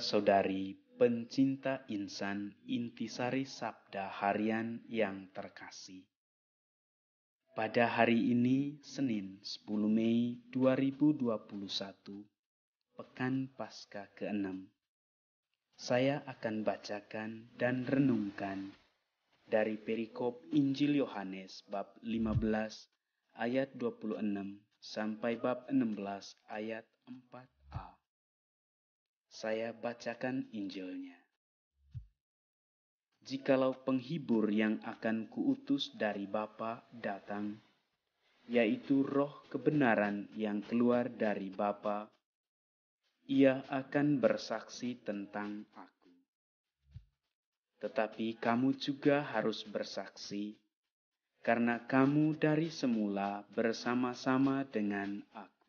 Saudara-saudari pencinta insan intisari Sabda Harian yang terkasih. Pada hari ini, Senin 10 Mei 2021, Pekan Paskah ke-6, saya akan bacakan dan renungkan dari perikop Injil Yohanes bab 15 ayat 26 sampai bab 16 ayat 4a. Saya bacakan Injilnya. Jikalau penghibur yang akan kuutus dari Bapa datang, yaitu Roh kebenaran yang keluar dari Bapa, ia akan bersaksi tentang aku. Tetapi kamu juga harus bersaksi, karena kamu dari semula bersama-sama dengan aku.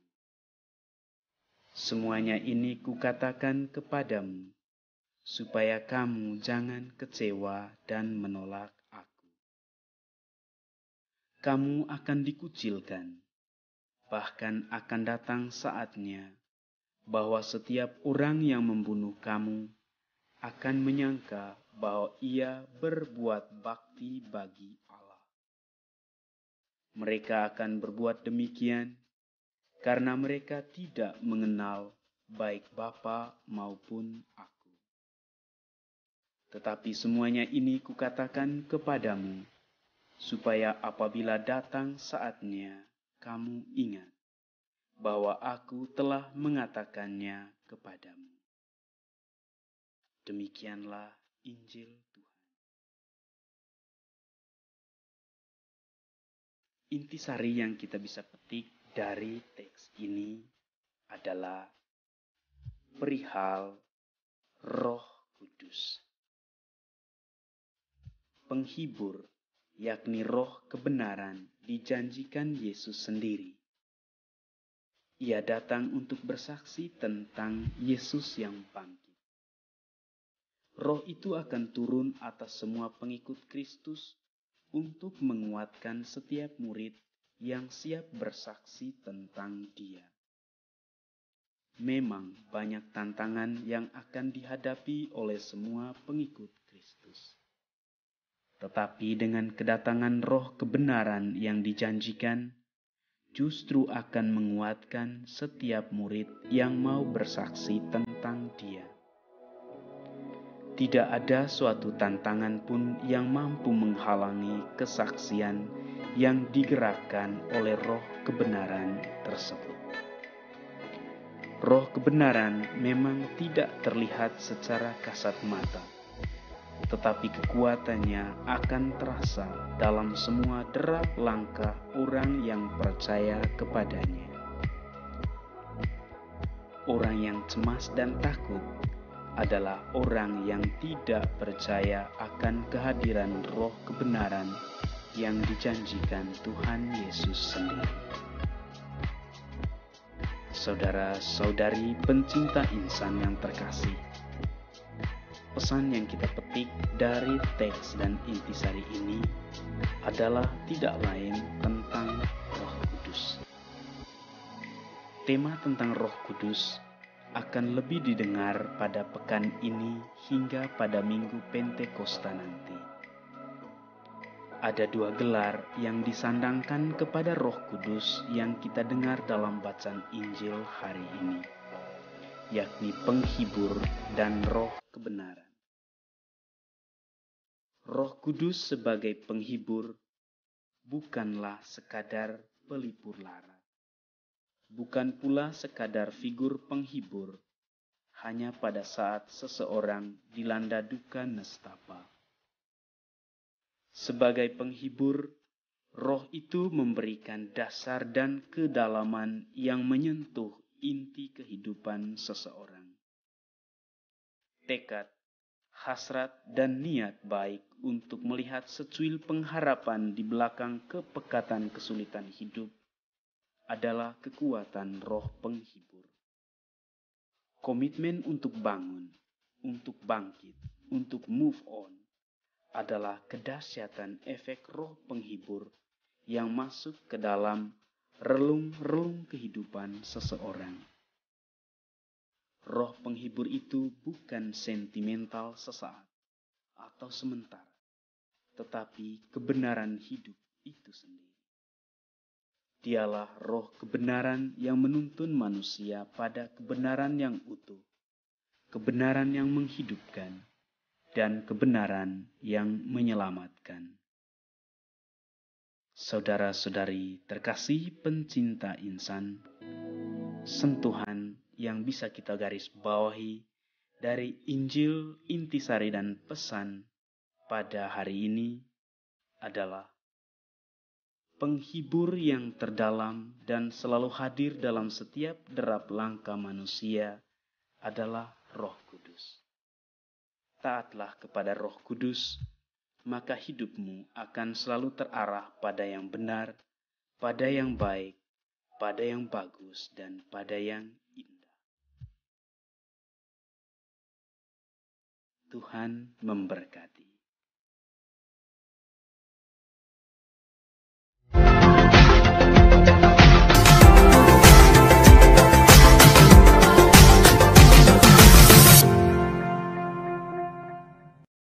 Semuanya ini kukatakan kepadamu, supaya kamu jangan kecewa dan menolak aku. Kamu akan dikucilkan, bahkan akan datang saatnya bahwa setiap orang yang membunuh kamu akan menyangka bahwa ia berbuat bakti bagi Allah. Mereka akan berbuat demikian karena mereka tidak mengenal baik Bapa maupun aku. Tetapi semuanya ini kukatakan kepadamu, supaya apabila datang saatnya, kamu ingat bahwa aku telah mengatakannya kepadamu. Demikianlah Injil Tuhan. Intisari yang kita bisa petik dari teks ini adalah perihal Roh Kudus. Penghibur, yakni Roh kebenaran, dijanjikan Yesus sendiri. Ia datang untuk bersaksi tentang Yesus yang bangkit. Roh itu akan turun atas semua pengikut Kristus untuk menguatkan setiap murid yang siap bersaksi tentang Dia. Memang banyak tantangan yang akan dihadapi oleh semua pengikut Kristus. Tetapi dengan kedatangan Roh kebenaran yang dijanjikan, justru akan menguatkan setiap murid yang mau bersaksi tentang Dia. Tidak ada suatu tantangan pun yang mampu menghalangi kesaksian yang digerakkan oleh Roh kebenaran tersebut. Roh kebenaran memang tidak terlihat secara kasat mata, tetapi kekuatannya akan terasa dalam semua derap langkah orang yang percaya kepadanya. Orang yang cemas dan takut adalah orang yang tidak percaya akan kehadiran Roh kebenaran yang dijanjikan Tuhan Yesus sendiri. Saudara-saudari pencinta insan yang terkasih, pesan yang kita petik dari teks dan intisari ini adalah tidak lain tentang Roh Kudus. Tema tentang Roh Kudus akan lebih didengar pada pekan ini hingga pada Minggu Pentakosta nanti. Ada dua gelar yang disandangkan kepada Roh Kudus yang kita dengar dalam bacaan Injil hari ini, yakni penghibur dan Roh kebenaran. Roh Kudus sebagai penghibur bukanlah sekadar pelipur lara. Bukan pula sekadar figur penghibur hanya pada saat seseorang dilanda duka nestapa. Sebagai penghibur, Roh itu memberikan dasar dan kedalaman yang menyentuh inti kehidupan seseorang. Tekad, hasrat, dan niat baik untuk melihat secuil pengharapan di belakang kepekatan kesulitan hidup adalah kekuatan Roh penghibur. Komitmen untuk bangun, untuk bangkit, untuk move on adalah kedahsyatan efek Roh penghibur yang masuk ke dalam relung-relung kehidupan seseorang. roh penghibur itu bukan sentimental sesaat atau sementara, tetapi kebenaran hidup itu sendiri. Dialah roh kebenaran yang menuntun manusia pada kebenaran yang utuh, kebenaran yang menghidupkan, dan kebenaran yang menyelamatkan. Saudara-saudari terkasih pencinta insan, sentuhan yang bisa kita garis bawahi dari Injil, intisari dan pesan pada hari ini adalah penghibur yang terdalam dan selalu hadir dalam setiap derap langkah manusia adalah Roh Kudus. Taatlah kepada Roh Kudus, maka hidupmu akan selalu terarah pada yang benar, pada yang baik, pada yang bagus, dan pada yang indah. Tuhan memberkati.